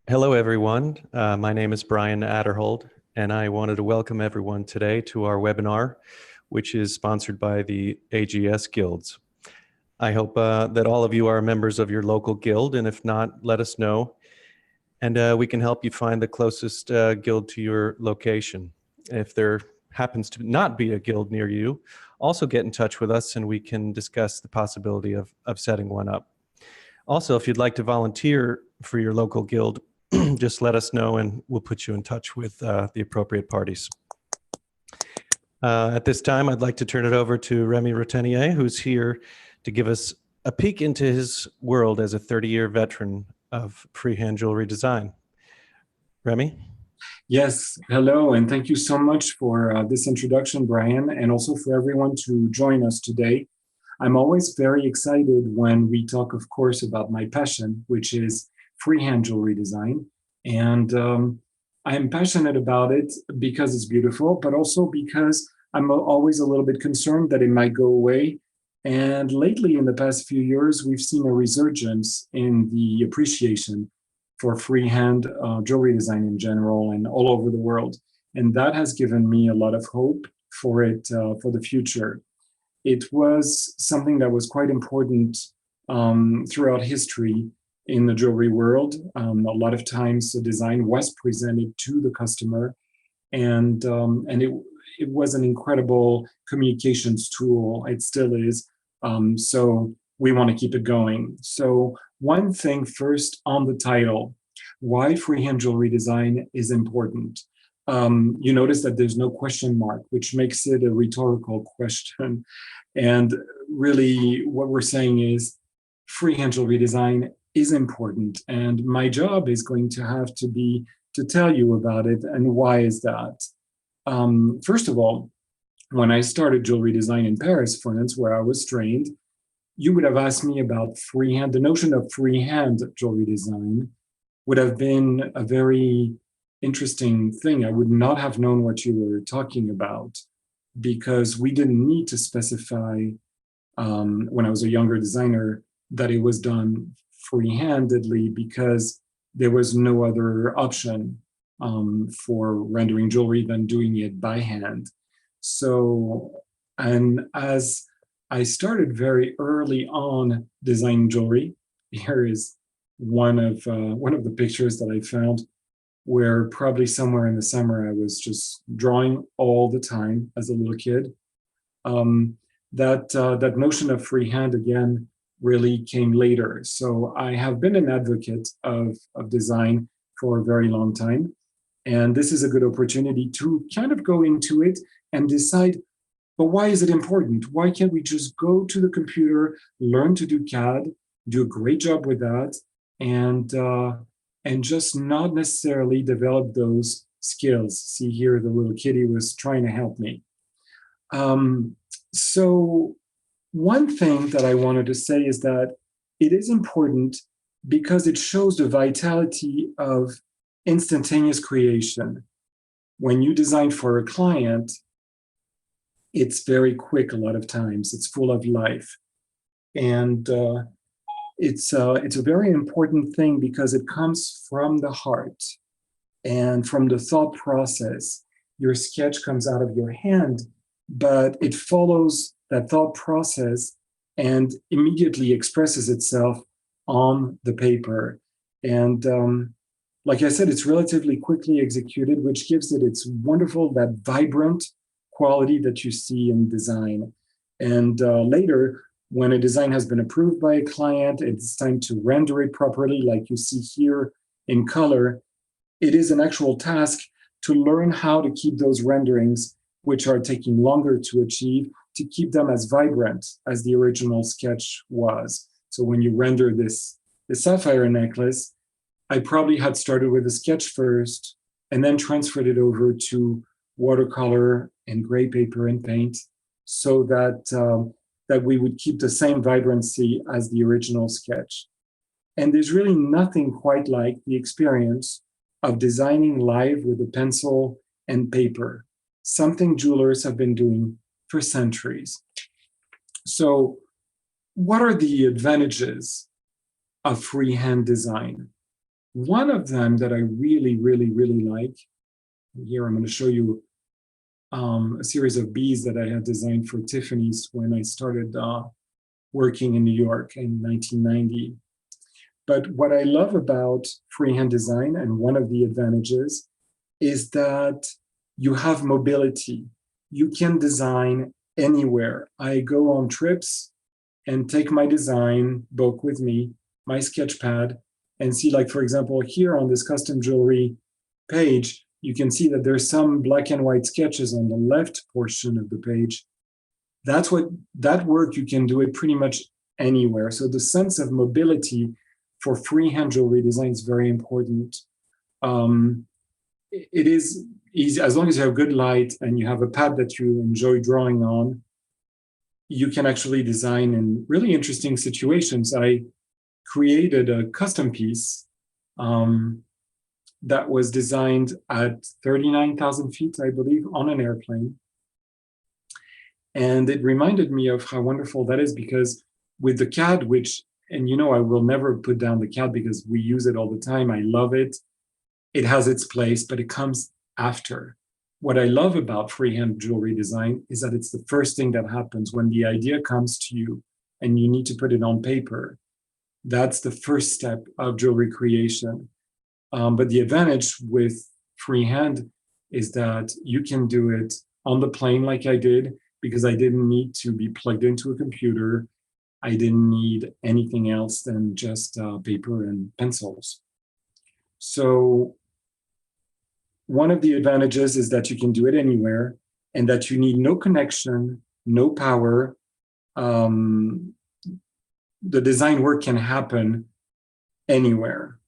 Hello, everyone. My name is Brian Adderhold, and I wanted to welcome everyone today to our webinar, which is sponsored by the AGS Guilds. I hope that all of you are members of your local guild, and if not, let us know, and we can help you find the closest guild to your location. If there happens to not be a guild near you, also get in touch with us, and we can discuss the possibility of setting one up. Also, if you'd like to volunteer for your local guild, just let us know and we'll put you in touch with the appropriate parties. At this time, I'd like to turn it over to Remy Rotenier, who's here to give us a peek into his world as a 30-year veteran of freehand jewelry design. Remy? Yes, hello, and thank you so much for this introduction, Brian, and also for everyone to join us today. I'm always very excited when we talk, of course, about my passion, which is freehand jewelry design. And I'm passionate about it because it's beautiful, but also because I'm always a little bit concerned that it might go away. And lately, in the past few years, we've seen a resurgence in the appreciation for freehand jewelry design in general and all over the world. And that has given me a lot of hope for it for the future. It was something that was quite important throughout history in the jewelry world. A lot of times the design was presented to the customer, and it was an incredible communications tool. It still is. So we want to keep it going. So one thing first on the title, why freehand jewelry design is important. You notice that there's no question mark, which makes it a rhetorical question. And really what we're saying is freehand jewelry design is important. And my job is going to have to be to tell you about it. And why is that? First of all, when I started jewelry design in Paris, France, where I was trained, you would have asked me about freehand. The notion of freehand jewelry design would have been a very interesting thing. I would not have known what you were talking about because we didn't need to specify when I was a younger designer that it was done free-handedly because there was no other option for rendering jewelry than doing it by hand. So, and as I started very early on designing jewelry, here is one of the pictures that I found where probably somewhere in the summer I was just drawing all the time as a little kid. That notion of freehand again really came later. So I have been an advocate of design for a very long time. And this is a good opportunity to kind of go into it and decide, but why is it important? Why can't we just go to the computer, learn to do CAD, do a great job with that, and just not necessarily develop those skills? See here, the little kitty was trying to help me. So one thing that I wanted to say is that it is important because it shows the vitality of instantaneous creation. When you design for a client, it's very quick a lot of times. It's full of life. And it's a very important thing because it comes from the heart and from the thought process. Your sketch comes out of your hand, but it follows that thought process and immediately expresses itself on the paper. And like I said, it's relatively quickly executed, which gives it its wonderful, that vibrant quality that you see in design. And later, when a design has been approved by a client, it's time to render it properly, like you see here in color. It is an actual task to learn how to keep those renderings, which are taking longer to achieve, to keep them as vibrant as the original sketch was. So when you render this sapphire necklace, I probably had started with a sketch first and then transferred it over to watercolor and gray paper and paint so that that we would keep the same vibrancy as the original sketch. And there's really nothing quite like the experience of designing live with a pencil and paper, something jewelers have been doing for centuries. So what are the advantages of freehand design? One of them that I really, really, really like, here I'm going to show you a series of bees that I had designed for Tiffany's when I started working in New York in 1990. But what I love about freehand design, and one of the advantages, is that you have mobility. You can design anywhere. I go on trips and take my design book with me, my sketch pad, and see, like, for example, here on this custom jewelry page, you can see that there's some black and white sketches on the left portion of the page. That work, you can do it pretty much anywhere. So the sense of mobility for freehand jewelry design is very important. It is easy, as long as you have good light and you have a pad that you enjoy drawing on, you can actually design in really interesting situations. I created a custom piece that was designed at 39,000 feet, I believe, on an airplane. And it reminded me of how wonderful that is, because with the CAD, which, and I will never put down the CAD because we use it all the time. I love it. It has its place, but it comes after. What I love about freehand jewelry design is that it's the first thing that happens when the idea comes to you and you need to put it on paper. That's the first step of jewelry creation. But the advantage with freehand is that you can do it on the plane like I did, because I didn't need to be plugged into a computer. I didn't need anything else than just paper and pencils. So one of the advantages is that you can do it anywhere and that you need no connection, no power. The design work can happen anywhere.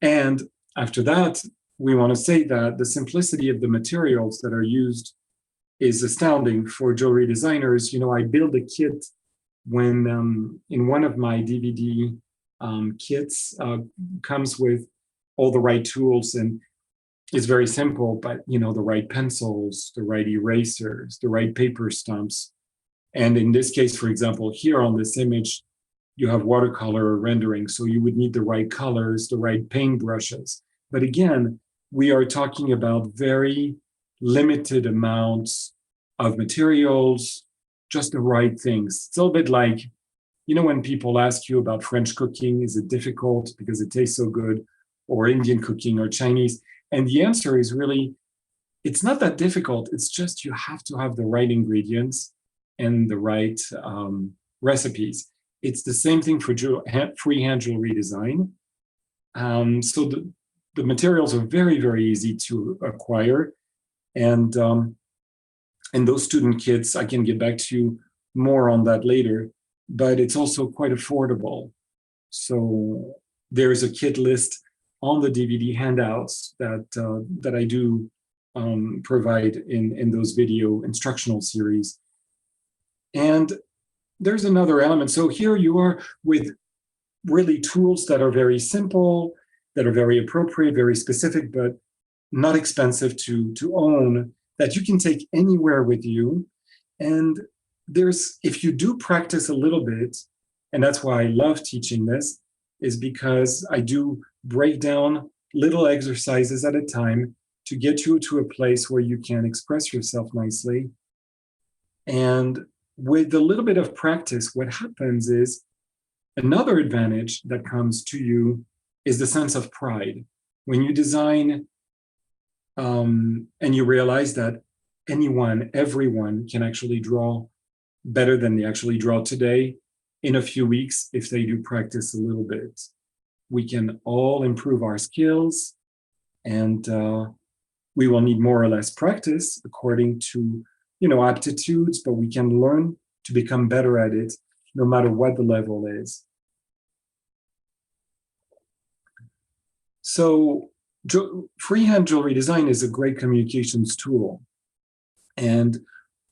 And after that, we want to say that the simplicity of the materials that are used is astounding for jewelry designers. I build a kit when in one of my DVD kits comes with all the right tools, and it's very simple, but the right pencils, the right erasers, the right paper stumps. And in this case, for example, here on this image, you have watercolor rendering, so you would need the right colors, the right paint brushes. But again, we are talking about very limited amounts of materials, just the right things. It's a little bit like, when people ask you about French cooking, is it difficult because it tastes so good, or Indian cooking or Chinese? And the answer is really, it's not that difficult. It's just you have to have the right ingredients and the right recipes. It's the same thing for freehand jewelry design. So the materials are very, very easy to acquire. And those student kits, I can get back to you more on that later, but it's also quite affordable. So there's a kit list on the DVD handouts that I do provide in those video instructional series. And there's another element. So here you are with really tools that are very simple, that are very appropriate, very specific, but not expensive to own, that you can take anywhere with you. And if you do practice a little bit, and that's why I love teaching this, is because I do break down little exercises at a time to get you to a place where you can express yourself nicely. And with a little bit of practice, what happens is another advantage that comes to you is the sense of pride. When you design and you realize that everyone can actually draw better than they actually draw today in a few weeks if they do practice a little bit. We can all improve our skills, and we will need more or less practice according to aptitudes, but we can learn to become better at it no matter what the level is. So freehand jewelry design is a great communications tool. And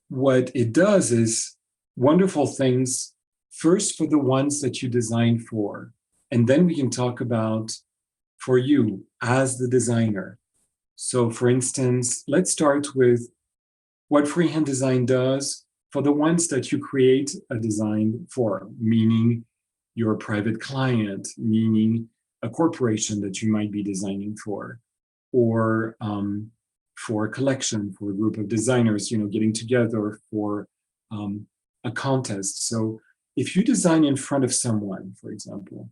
what it does is wonderful things, first for the ones that you design for. And then we can talk about for you as the designer. So for instance, let's start with what freehand design does for the ones that you create a design for, meaning your private client, meaning a corporation that you might be designing or for a collection, for a group of designers, getting together for a contest. So if you design in front of someone, for example,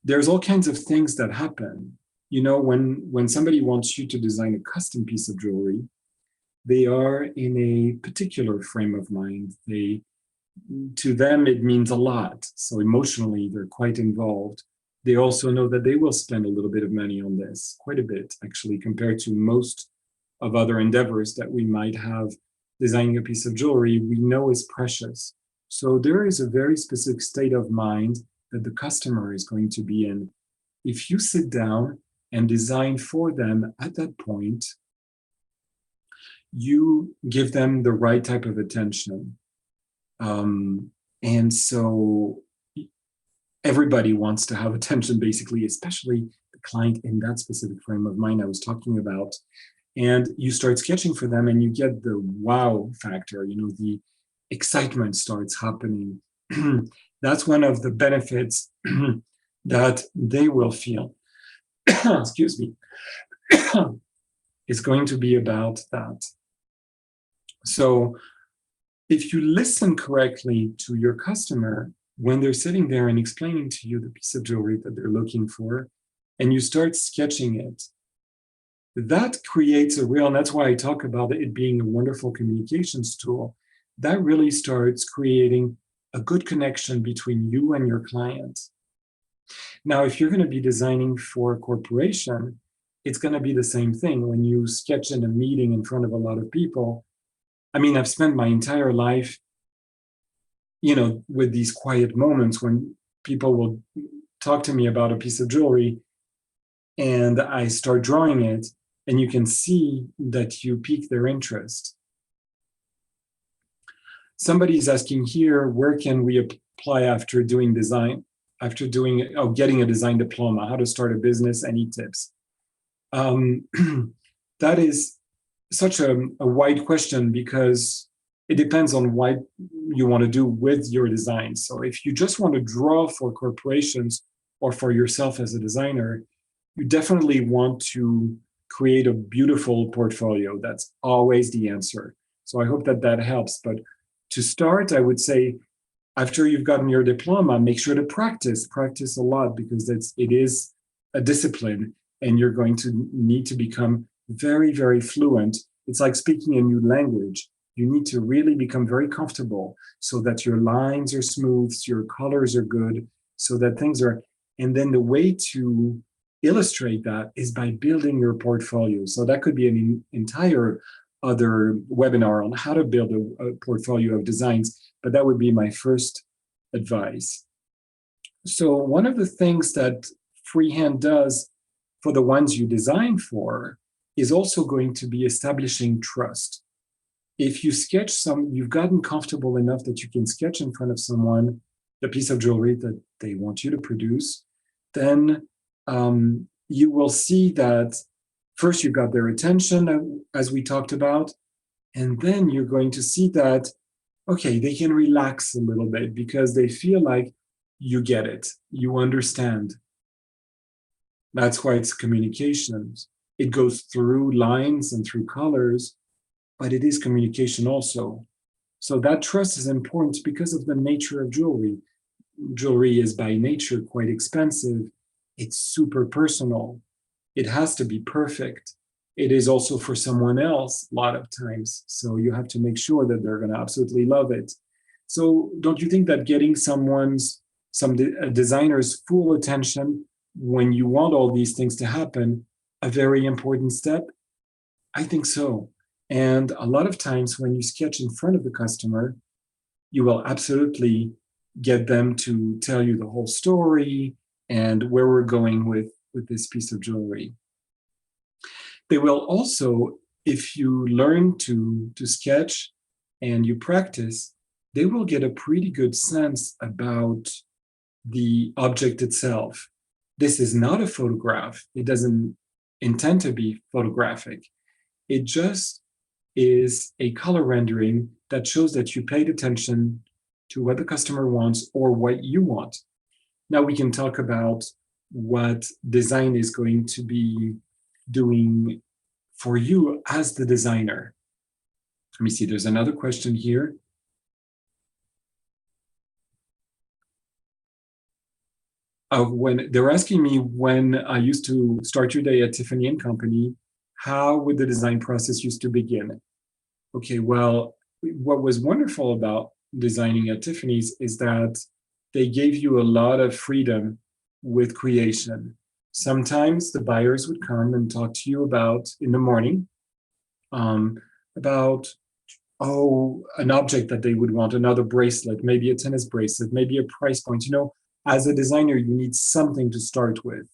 there's all kinds of things that happen. When somebody wants you to design a custom piece of jewelry, they are in a particular frame of mind. To them, it means a lot. So emotionally, they're quite involved. They also know that they will spend a little bit of money on this, quite a bit, actually, compared to most of other endeavors that we might have. Designing a piece of jewelry, we know is precious. So there is a very specific state of mind that the customer is going to be in. If you sit down and design for them at that point, you give them the right type of attention. And so everybody wants to have attention, basically, especially the client in that specific frame of mind I was talking about. And you start sketching for them and you get the wow factor, the excitement starts happening. That's one of the benefits that they will feel. Excuse me. It's going to be about that. So if you listen correctly to your customer when they're sitting there and explaining to you the piece of jewelry that they're looking for, and you start sketching it, that creates and that's why I talk about it being a wonderful communications tool. That really starts creating a good connection between you and your client. Now, if you're going to be designing for a corporation, it's going to be the same thing. When you sketch in a meeting in front of a lot of people, I've spent my entire life, with these quiet moments when people will talk to me about a piece of jewelry and I start drawing it, and you can see that you pique their interest. Somebody's asking here, where can we apply after doing design, getting a design diploma, how to start a business, any tips? That is such a wide question because it depends on what you want to do with your design. So if you just want to draw for corporations or for yourself as a designer, you definitely want to create a beautiful portfolio. That's always the answer. So I hope that helps. But to start, I would say, after you've gotten your diploma, make sure to practice a lot, because it is a discipline and you're going to need to become very, very fluent. It's like speaking a new language. You need to really become very comfortable so that your lines are smooth, your colors are good, so that things are, and then the way to illustrate that is by building your portfolio. So that could be an entire other webinar on how to build a portfolio of designs, but that would be my first advice. So one of the things that Freehand does for the ones you design for is also going to be establishing trust. If you sketch you've gotten comfortable enough that you can sketch in front of someone the piece of jewelry that they want you to produce, then you will see that first you got their attention, as we talked about, and then you're going to see that, okay, they can relax a little bit because they feel like you get it, you understand. That's why it's communications. It goes through lines and through colors, but it is communication also. So that trust is important because of the nature of jewelry. Jewelry is by nature quite expensive. It's super personal. It has to be perfect. It is also for someone else a lot of times. So you have to make sure that they're going to absolutely love it. So don't you think that getting some designer's full attention when you want all these things to happen, a very important step? I think so. And a lot of times when you sketch in front of the customer, you will absolutely get them to tell you the whole story and where we're going with this piece of jewelry. They will also, if you learn to sketch and you practice, they will get a pretty good sense about the object itself. This is not a photograph. It doesn't intend to be photographic. It just is a color rendering that shows that you paid attention to what the customer wants or what you want. Now we can talk about what design is going to be doing for you as the designer. Let me see, there's another question here. When they're asking me, when I used to start your day at Tiffany and Company, how would the design process used to begin? Okay, well, what was wonderful about designing at Tiffany's is that they gave you a lot of freedom with creation. Sometimes the buyers would come and talk to you about, in the morning, about, an object that they would want, another bracelet, maybe a tennis bracelet, maybe a price point. As a designer, you need something to start with.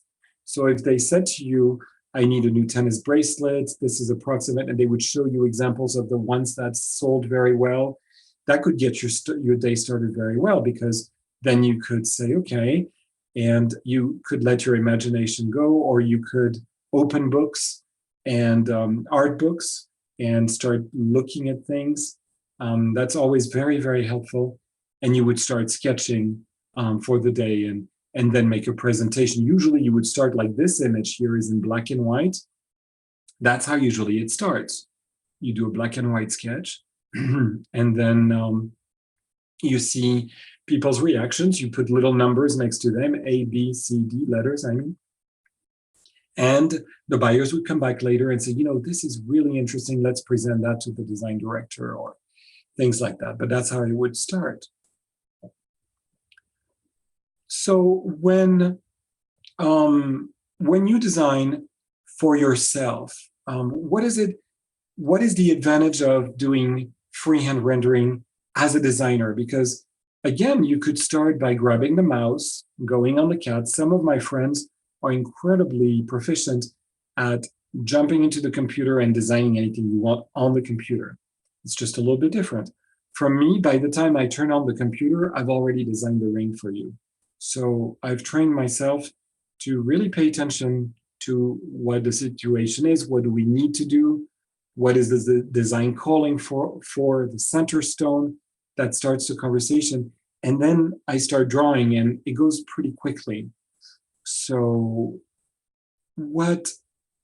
So if they said to you, I need a new tennis bracelet, this is approximate, and they would show you examples of the ones that sold very well, that could get your day started very well, because then you could say, okay, and you could let your imagination go, or you could open books and art books and start looking at things. That's always very, very helpful. And you would start sketching for the day, and then make a presentation. Usually you would start like this image here is in black and white. That's how usually it starts. You do a black and white sketch, and then you see people's reactions. You put little numbers next to them, A, B, C, D, letters, I mean. And the buyers would come back later and say, this is really interesting. Let's present that to the design director, or things like that. But that's how it would start. So when you design for yourself, what is the advantage of doing freehand rendering as a designer? Because again, you could start by grabbing the mouse, going on the CAD. Some of my friends are incredibly proficient at jumping into the computer and designing anything you want on the computer. It's just a little bit different. For me, by the time I turn on the computer, I've already designed the ring for you. So I've trained myself to really pay attention to what the situation is, what do we need to do, what is the design calling for the center stone. That starts the conversation. And then I start drawing, and it goes pretty quickly. So what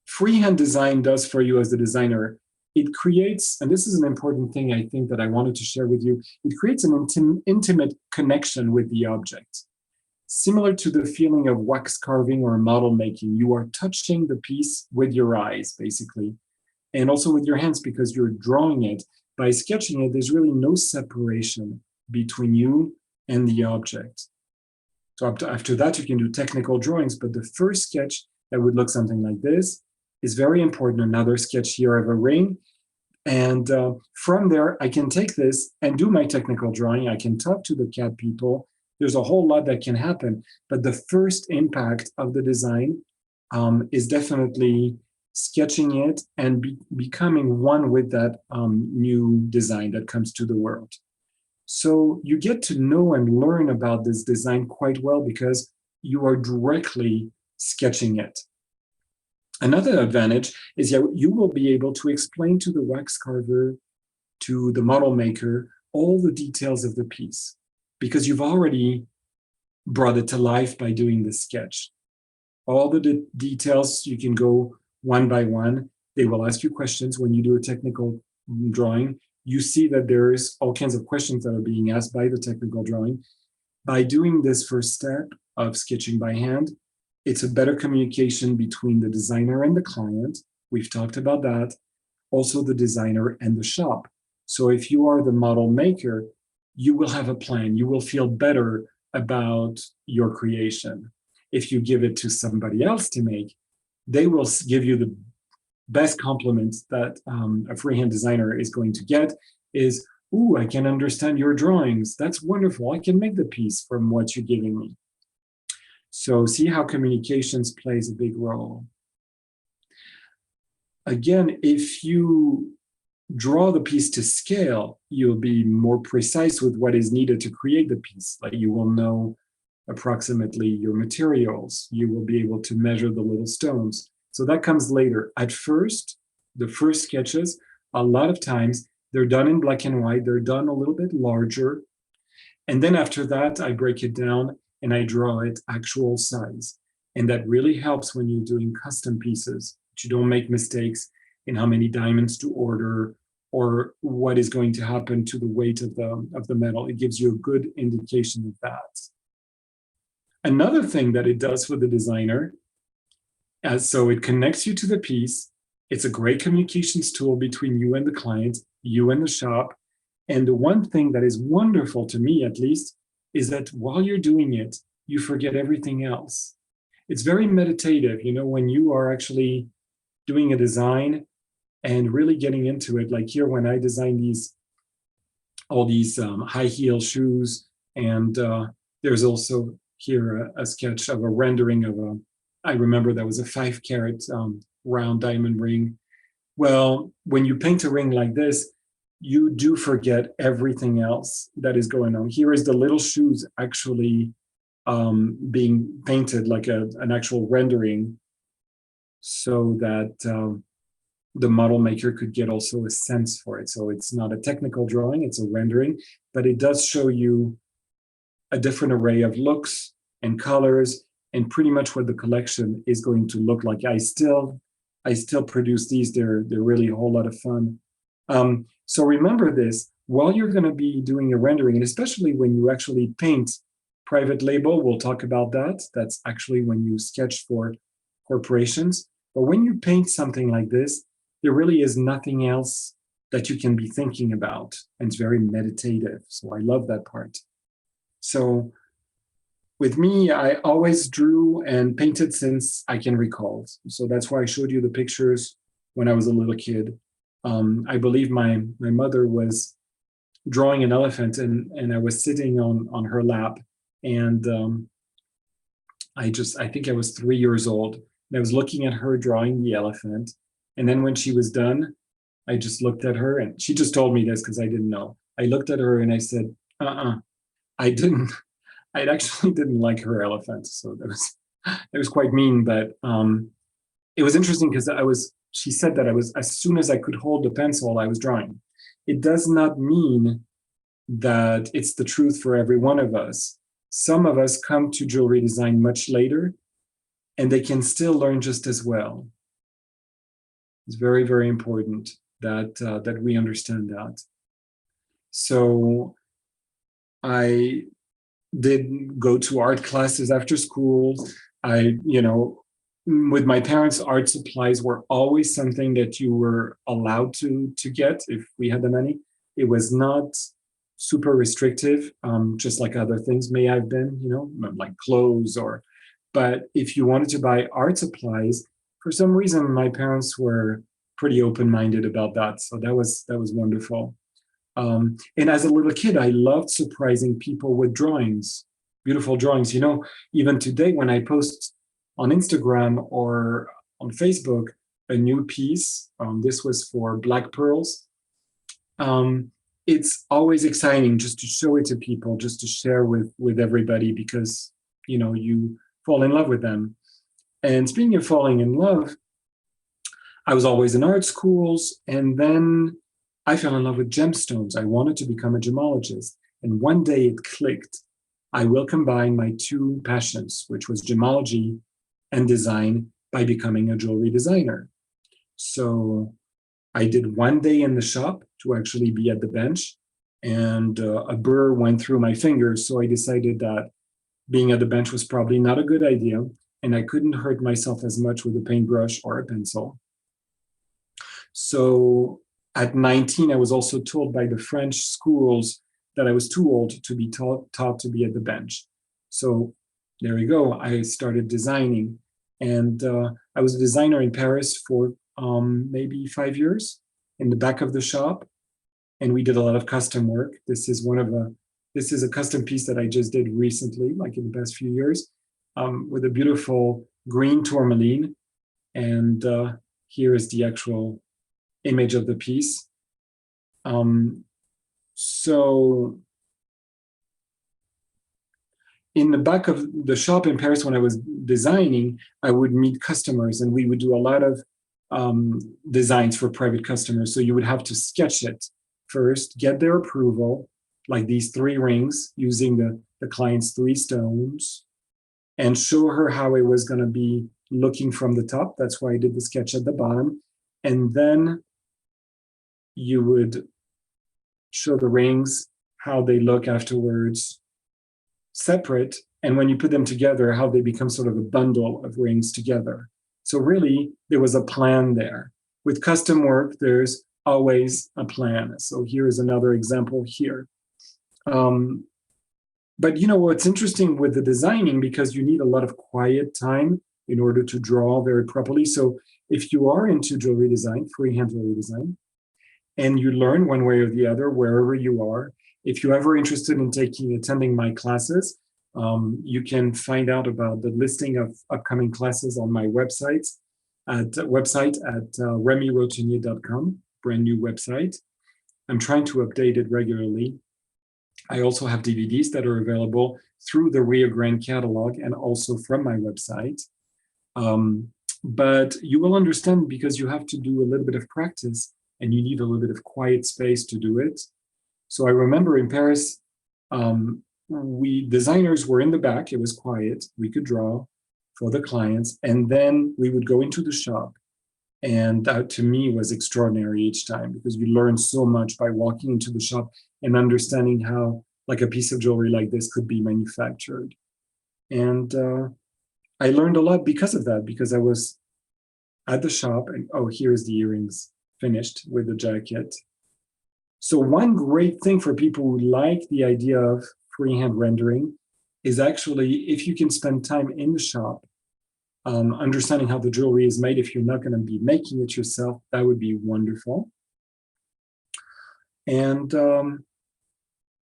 freehand design does for you as a designer, it creates, and this is an important thing I think that I wanted to share with you, it creates an intimate connection with the object. Similar to the feeling of wax carving or model making, you are touching the piece with your eyes, basically, and also with your hands, because you're drawing it. By sketching it, there's really no separation between you and the object. So after that, you can do technical drawings, but the first sketch that would look something like this is very important. Another sketch here of a ring. And from there, I can take this and do my technical drawing. I can talk to the CAD people. There's a whole lot that can happen. But the first impact of the design is definitely sketching it and becoming one with that new design that comes to the world. So you get to know and learn about this design quite well because you are directly sketching it. Another advantage is that you will be able to explain to the wax carver, to the model maker, all the details of the piece, because you've already brought it to life by doing the sketch. All the details, you can go one by one. They will ask you questions when you do a technical drawing. You see that there is all kinds of questions that are being asked by the technical drawing. By doing this first step of sketching by hand, it's a better communication between the designer and the client. We've talked about that. Also the designer and the shop. So if you are the model maker, you will have a plan. You will feel better about your creation. If you give it to somebody else to make, they will give you the best compliments that a freehand designer is going to get is, ooh, I can understand your drawings. That's wonderful. I can make the piece from what you're giving me. So see how communications plays a big role. Again, if you draw the piece to scale, you'll be more precise with what is needed to create the piece. Like you will know approximately your materials. You will be able to measure the little stones. So that comes later. At first, the first sketches, a lot of times, they're done in black and white. They're done a little bit larger. And then after that, I break it down and I draw it actual size. And that really helps when you're doing custom pieces, that you don't make mistakes in how many diamonds to order or what is going to happen to the weight of the metal. It gives you a good indication of that. Another thing that it does for the designer, so it connects you to the piece. It's a great communications tool between you and the client, you and the shop. And the one thing that is wonderful to me, at least, is that while you're doing it, you forget everything else. It's very meditative, when you are actually doing a design and really getting into it. Like here, when I designed all these high heel shoes, and there's also here a sketch of a rendering of I remember that was a 5-carat round diamond ring. Well, when you paint a ring like this, you do forget everything else that is going on. Here is the little shoes actually being painted like an actual rendering, so that the model maker could get also a sense for it. So it's not a technical drawing, it's a rendering, but it does show you a different array of looks and colors and pretty much what the collection is going to look like. I still produce these. They're really a whole lot of fun. So remember this, while you're going to be doing a rendering, and especially when you actually paint private label, we'll talk about that. That's actually when you sketch for corporations. But when you paint something like this, there really is nothing else that you can be thinking about. And it's very meditative. So I love that part. So with me, I always drew and painted since I can recall. So that's why I showed you the pictures when I was a little kid. I believe my mother was drawing an elephant, and I was sitting on her lap, and I think I was 3 years old, and I was looking at her drawing the elephant. And then when she was done, I just looked at her, and she just told me this because I didn't know. I looked at her and I said, I actually didn't like her elephant. So that was quite mean, but it was interesting because she said that as soon as I could hold the pencil, I was drawing. It does not mean that it's the truth for every one of us. Some of us come to jewelry design much later, and they can still learn just as well. It's very, very important that we understand that. So I did go to art classes after school. With my parents, art supplies were always something that you were allowed to get if we had the money. It was not super restrictive, just like other things may have been, like clothes but if you wanted to buy art supplies, for some reason, my parents were pretty open-minded about that. So that was wonderful. And as a little kid, I loved surprising people with drawings, beautiful drawings. Even today, when I post on Instagram or on Facebook a new piece, this was for Black Pearls. It's always exciting just to show it to people, just to share with everybody, because you fall in love with them. And speaking of falling in love, I was always in art schools, and then I fell in love with gemstones. I wanted to become a gemologist. And one day it clicked. I will combine my two passions, which was gemology and design, by becoming a jewelry designer. So I did one day in the shop to actually be at the bench, and a burr went through my fingers. So I decided that being at the bench was probably not a good idea, and I couldn't hurt myself as much with a paintbrush or a pencil. So at 19, I was also told by the French schools that I was too old to be taught to be at the bench. So there you go. I started designing, and I was a designer in Paris for maybe 5 years in the back of the shop, and we did a lot of custom work. This is a custom piece that I just did recently, like in the past few years, with a beautiful green tourmaline, and here is the actual image of the piece. So in the back of the shop in Paris, when I was designing, I would meet customers, and we would do a lot of designs for private customers. So you would have to sketch it first, get their approval, like these 3 rings using the client's 3 stones. and show her how it was going to be looking from the top. That's why I did the sketch at the bottom. And then you would show the rings, how they look afterwards, separate. And when you put them together, how they become sort of a bundle of rings together. So really, there was a plan there. With custom work, there's always a plan. So here's another example here. But you know what's interesting with the designing, because you need a lot of quiet time in order to draw very properly. So if you are into jewelry design, freehand jewelry design, and you learn one way or the other wherever you are, if you're ever interested in attending my classes, you can find out about the listing of upcoming classes on my website at remyrotinier.com, brand new website. I'm trying to update it regularly. I also have DVDs that are available through the Rio Grande catalog and also from my website. But you will understand, because you have to do a little bit of practice and you need a little bit of quiet space to do it. So I remember in Paris, we designers were in the back. It was quiet. We could draw for the clients. And then we would go into the shop. And that to me was extraordinary each time, because you learn so much by walking into the shop and understanding how like a piece of jewelry like this could be manufactured. And I learned a lot because of that, because I was at the shop and, oh, here's the earrings finished with the jacket. So one great thing for people who like the idea of freehand rendering is actually, if you can spend time in the shop, understanding how the jewelry is made, if you're not going to be making it yourself, that would be wonderful. And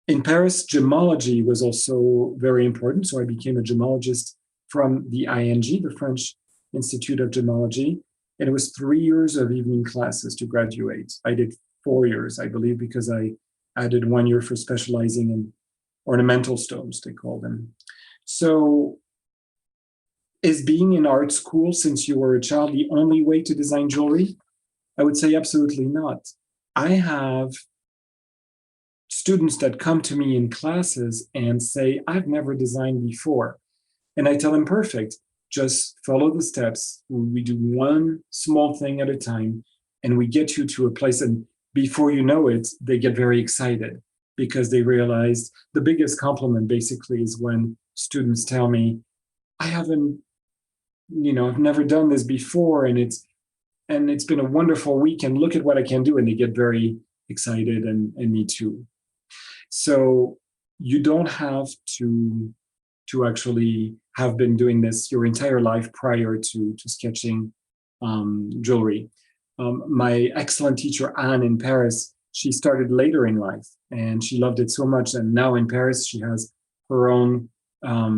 in Paris, gemology was also very important. So I became a gemologist from the ING, the French Institute of Gemology. And it was 3 years of evening classes to graduate. I did 4 years, I believe, because I added 1 year for specializing in ornamental stones, they call them. So is being in art school since you were a child the only way to design jewelry? I would say absolutely not. I have students that come to me in classes and say, I've never designed before. And I tell them, perfect, just follow the steps. We do one small thing at a time, and we get you to a place. And before you know it, they get very excited, because they realize the biggest compliment basically is when students tell me, I've never done this before, and it's been a wonderful week, and look at what I can do. And they get very excited, and me too. So you don't have to actually have been doing this your entire life prior to sketching jewelry. My excellent teacher, Anne, in Paris, she started later in life, and she loved it so much. And now in Paris, she has her own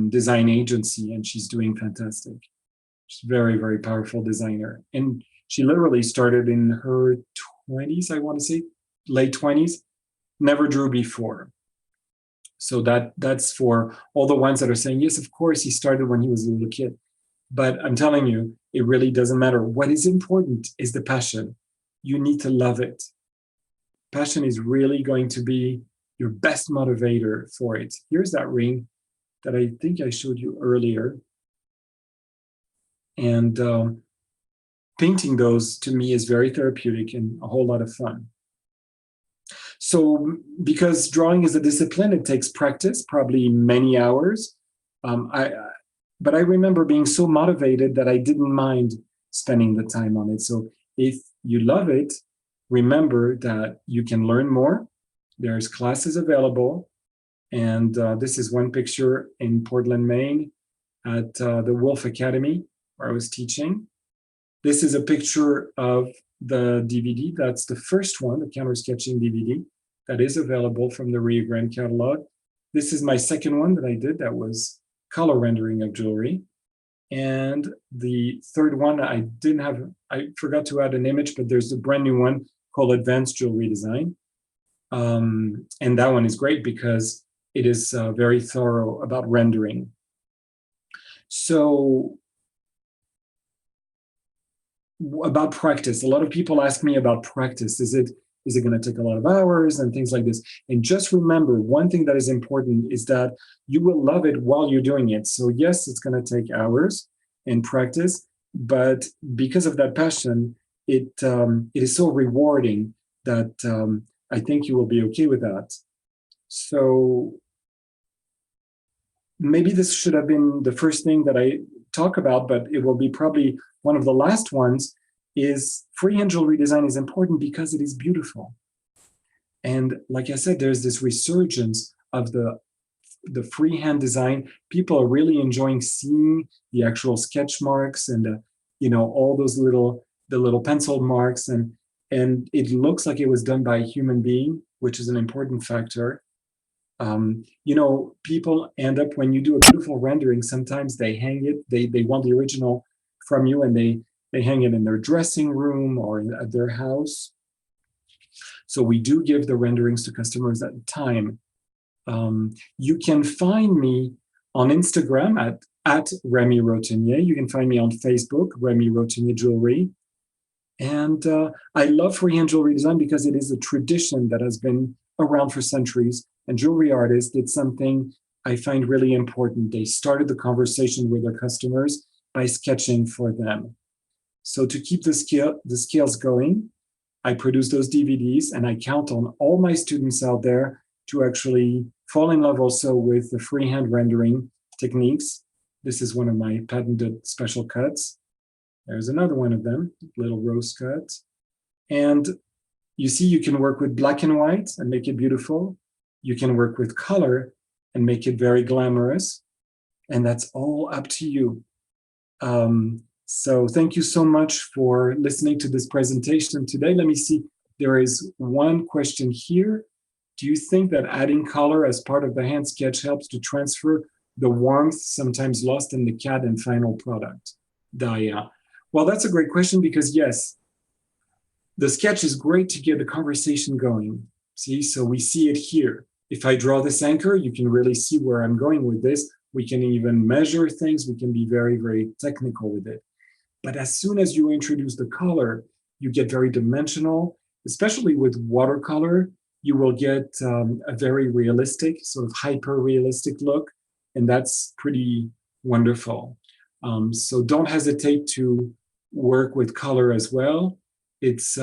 design agency, and she's doing fantastic. She's a very, very powerful designer. And she literally started in her 20s, I want to say, late 20s, never drew before. So that's for all the ones that are saying, yes, of course, he started when he was a little kid. But I'm telling you, it really doesn't matter. What is important is the passion. You need to love it. Passion is really going to be your best motivator for it. Here's that ring that I think I showed you earlier. And painting those, to me, is very therapeutic and a whole lot of fun. So because drawing is a discipline, it takes practice, probably many hours. But I remember being so motivated that I didn't mind spending the time on it. So if you love it, remember that you can learn more. There's classes available. And this is one picture in Portland, Maine at the Wolf Academy, where I was teaching. This is a picture of the DVD. That's the first one, the counter sketching DVD that is available from the Rio Grande catalog. This is my second one that I did that was color rendering of jewelry. And the third one, I forgot to add an image, but there's a brand new one called Advanced Jewelry Design. And that one is great because it is very thorough about rendering. So about practice, a lot of people ask me about practice. Is Is it going to take a lot of hours and things like this? And just remember, one thing that is important is that you will love it while you're doing it. So yes, it's going to take hours in practice, but because of that passion, it is so rewarding that I think you will be okay with that. So maybe this should have been the first thing that I talk about, but it will be probably one of the last ones. Is freehand jewelry design is important because it is beautiful. And like I said, there's this resurgence of the freehand design. People are really enjoying seeing the actual sketch marks and all those little pencil marks, and it looks like it was done by a human being, which is an important factor. People end up, when you do a beautiful rendering, sometimes they hang it, they want the original from you, and they hang it in their dressing room or at their house. So we do give the renderings to customers at the time. You can find me on Instagram at Remy Rotenier. You can find me on Facebook, Remy Rotenier Jewelry. And I love freehand jewelry design because it is a tradition that has been around for centuries. And jewelry artists did something I find really important. They started the conversation with their customers by sketching for them. So to keep the scales going, I produce those DVDs, and I count on all my students out there to actually fall in love also with the freehand rendering techniques. This is one of my patented special cuts. There's another one of them, little rose cut. And you see, you can work with black and white and make it beautiful. You can work with color and make it very glamorous. And that's all up to you. So thank you so much for listening to this presentation today. Let me see, there is one question here. Do you think that adding color as part of the hand sketch helps to transfer the warmth sometimes lost in the CAD and final product? Daya. Well, that's a great question, because yes, the sketch is great to get the conversation going. See, so we see it here. If I draw this anchor, you can really see where I'm going with this. We can even measure things. We can be very, very technical with it. But as soon as you introduce the color, you get very dimensional, especially with watercolor. You will get a very realistic, sort of hyper-realistic look, and that's pretty wonderful. So don't hesitate to work with color as well. It's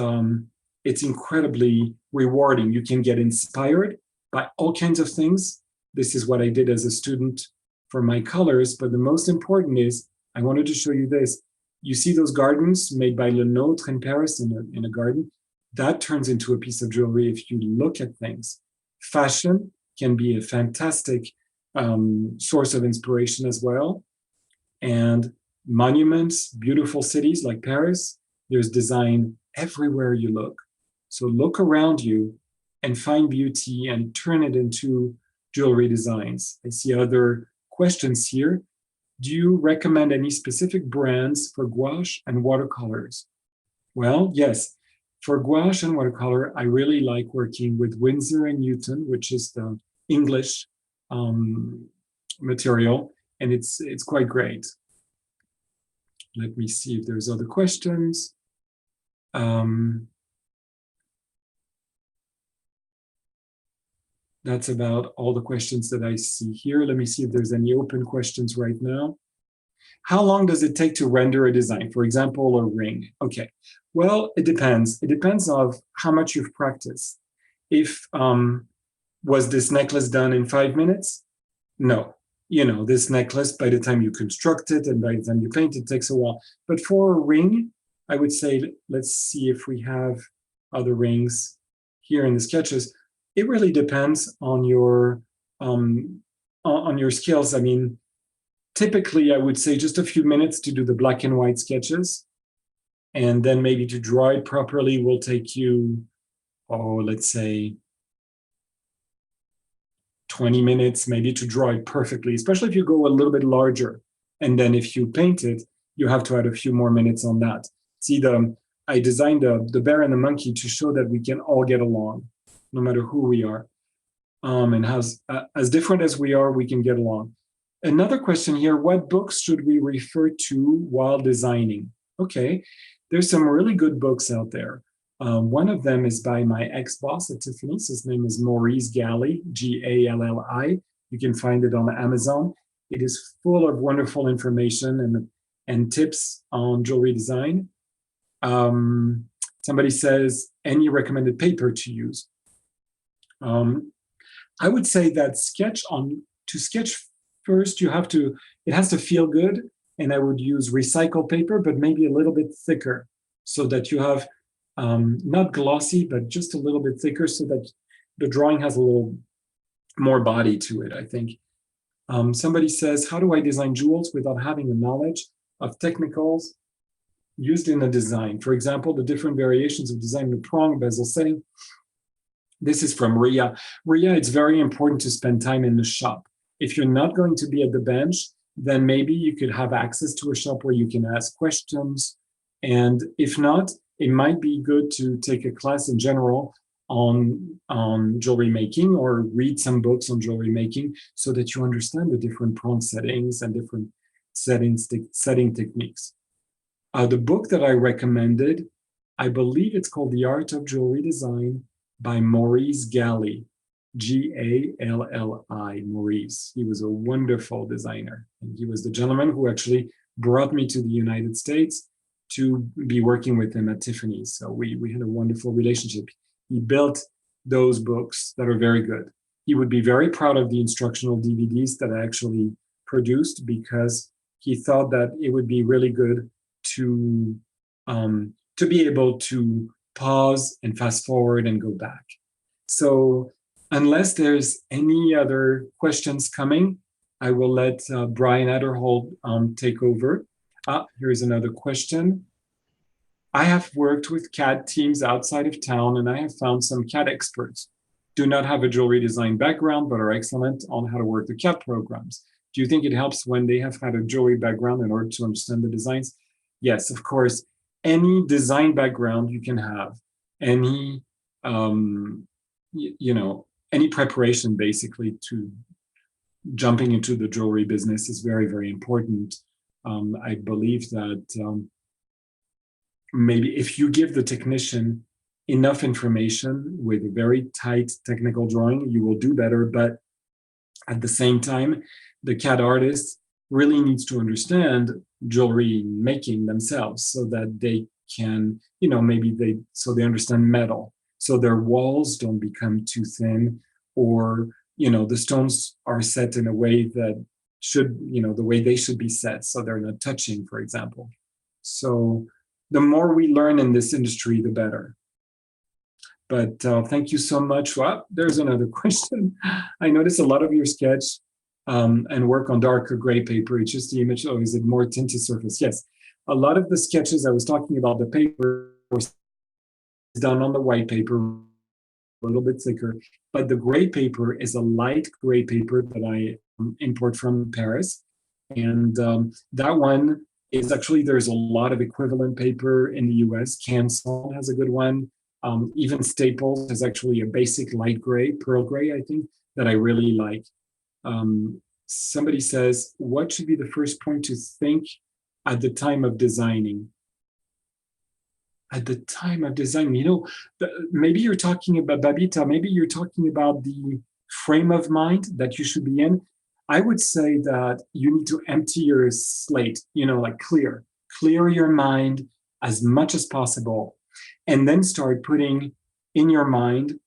incredibly rewarding. You can get inspired by all kinds of things. This is what I did as a student for my colors, but the most important is, I wanted to show you this. You see those gardens made by Le Nôtre in Paris in a garden? That turns into a piece of jewelry if you look at things. Fashion can be a fantastic source of inspiration as well. And monuments, beautiful cities like Paris, there's design everywhere you look. So look around you and find beauty and turn it into jewelry designs. I see other questions here. Do you recommend any specific brands for gouache and watercolors? Well, yes. For gouache and watercolor, I really like working with Winsor & Newton, which is the English material, and it's quite great. Let me see if there's other questions. That's about all the questions that I see here. Let me see if there's any open questions right now. How long does it take to render a design? For example, a ring. Okay, well, it depends. It depends on how much you've practiced. If, was this necklace done in 5 minutes? No. This necklace, by the time you construct it and by the time you paint it, takes a while. But for a ring, I would say, let's see if we have other rings here in the sketches. It really depends on your skills. I mean, typically, I would say just a few minutes to do the black and white sketches. And then maybe to draw it properly will take you, let's say 20 minutes, maybe to draw it perfectly, especially if you go a little bit larger. And then if you paint it, you have to add a few more minutes on that. See, I designed the bear and the monkey to show that we can all get along, no matter who we are. And as different as we are, we can get along. Another question here, what books should we refer to while designing? Okay, there's some really good books out there. One of them is by my ex-boss at Tiffany's. His name is Maurice Galli, Galli. You can find it on Amazon. It is full of wonderful information and tips on jewelry design. Somebody says, any recommended paper to use? I would say that to sketch first, it has to feel good. And I would use recycled paper, but maybe a little bit thicker so that you have not glossy, but just a little bit thicker so that the drawing has a little more body to it, I think. Somebody says, how do I design jewels without having a knowledge of technicals used in a design? For example, the different variations of design, the prong, bezel setting. This is from Ria. Ria, it's very important to spend time in the shop. If you're not going to be at the bench, then maybe you could have access to a shop where you can ask questions. And if not, it might be good to take a class in general on jewelry making or read some books on jewelry making so that you understand the different prong settings and different setting techniques. The book that I recommended, I believe it's called The Art of Jewelry Design by Maurice Galli, Galli, Maurice. He was a wonderful designer. And he was the gentleman who actually brought me to the United States to be working with him at Tiffany's. So we had a wonderful relationship. He built those books that are very good. He would be very proud of the instructional DVDs that I actually produced because he thought that it would be really good to be able to pause and fast forward and go back. So unless there's any other questions coming, I will let Brian Adderhold take over. Here's another question. I have worked with CAD teams outside of town, and I have found some CAD experts do not have a jewelry design background, but are excellent on how to work the CAD programs. Do you think it helps when they have had a jewelry background in order to understand the designs? Yes, of course. Any design background you can have, any any preparation basically to jumping into the jewelry business is very, very important. I believe that maybe if you give the technician enough information with a very tight technical drawing, you will do better. But at the same time, the CAD artist really needs to understand jewelry making themselves so that they can, so they understand metal. So their walls don't become too thin, or, the stones are set in a way that should, the way they should be set. So they're not touching, for example. So the more we learn in this industry, the better. But thank you so much. There's another question. I noticed a lot of your sketch and work on darker gray paper. It's just the image. Oh, is it more tinted surface? Yes. A lot of the sketches I was talking about, the paper was done on the white paper, a little bit thicker. But the gray paper is a light gray paper that I import from Paris. And that one is actually, there's a lot of equivalent paper in the US. Canson has a good one. Even Staples has actually a basic light gray, pearl gray, I think, that I really like. Somebody says, what should be the first point to think at the time of designing? At the time of designing, maybe you're talking about, Babita, maybe you're talking about the frame of mind that you should be in. I would say that you need to empty your slate, like clear your mind as much as possible. And then start putting in your mind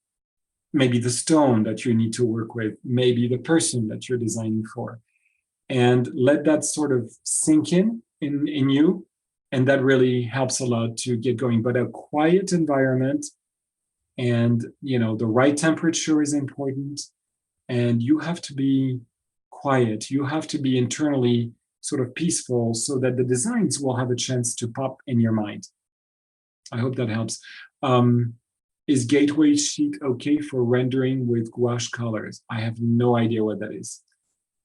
maybe the stone that you need to work with, maybe the person that you're designing for, and let that sort of sink in you. And that really helps a lot to get going. But a quiet environment and, the right temperature is important. And you have to be quiet. You have to be internally sort of peaceful so that the designs will have a chance to pop in your mind. I hope that helps. Is gateway sheet okay for rendering with gouache colors? I have no idea what that is.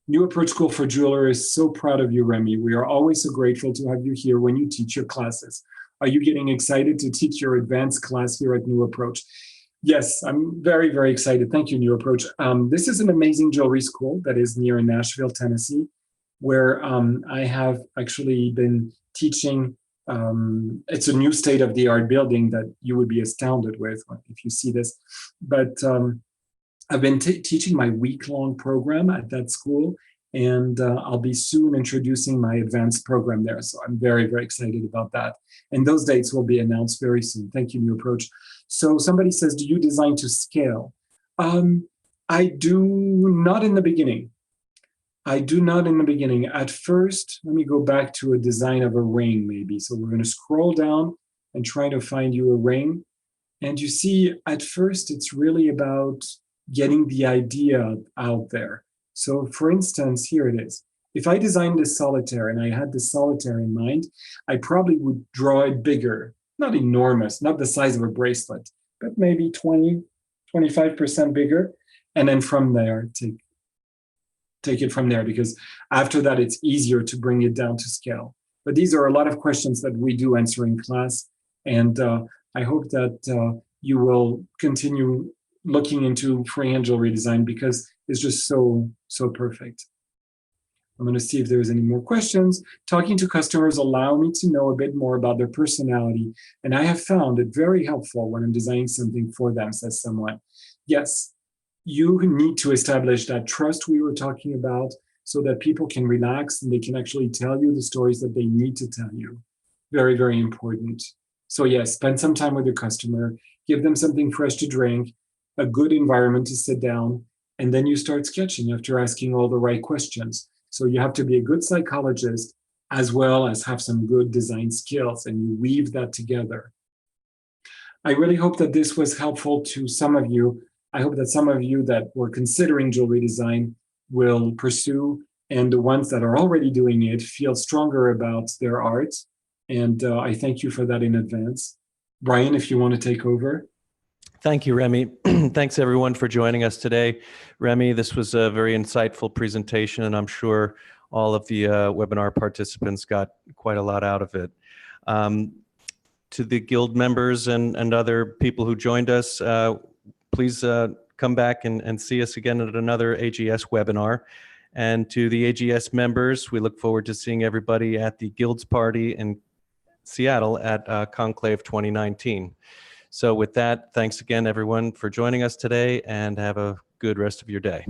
New Approach School for Jeweler is so proud of you, Remy. We are always so grateful to have you here when you teach your classes. Are you getting excited to teach your advanced class here at New Approach? Yes, I'm very, very excited. Thank you, New Approach. This is an amazing jewelry school that is near Nashville, Tennessee, where I have actually been teaching It's a new state-of-the-art building that you would be astounded with if you see this. But I've been teaching my week-long program at that school, and I'll be soon introducing my advanced program there. So I'm very, very excited about that. And those dates will be announced very soon. Thank you, New Approach. So somebody says, do you design to scale? I do not in the beginning. I do not in the beginning. At first, let me go back to a design of a ring maybe. So we're going to scroll down and try to find you a ring. And you see, at first, it's really about getting the idea out there. So for instance, here it is. If I designed this solitaire and I had the solitaire in mind, I probably would draw it bigger, not enormous, not the size of a bracelet, but maybe 20, 25% bigger. And then from there, take it from there, because after that, it's easier to bring it down to scale. But these are a lot of questions that we do answer in class. And I hope that you will continue looking into freehand jewelry design, because it's just so perfect. I'm going to see if there's any more questions. Talking to customers allow me to know a bit more about their personality, and I have found it very helpful when I'm designing something for them, says someone. Yes, you need to establish that trust we were talking about, so that people can relax and they can actually tell you the stories that they need to tell you. Very, very important. So yes, spend some time with your customer, give them something fresh to drink, a good environment to sit down, and then you start sketching after asking all the right questions. So you have to be a good psychologist as well as have some good design skills, and you weave that together. I really hope that this was helpful to some of you. I hope that some of you that were considering jewelry design will pursue, and the ones that are already doing it feel stronger about their art. And I thank you for that in advance. Brian, if you want to take over. Thank you, Remy. Thanks, everyone, for joining us today. Remy, this was a very insightful presentation, and I'm sure all of the webinar participants got quite a lot out of it. To the Guild members and other people who joined us, please come back and see us again at another AGS webinar. And to the AGS members, we look forward to seeing everybody at the Guilds Party in Seattle at Conclave 2019. So with that, thanks again, everyone, for joining us today, and have a good rest of your day.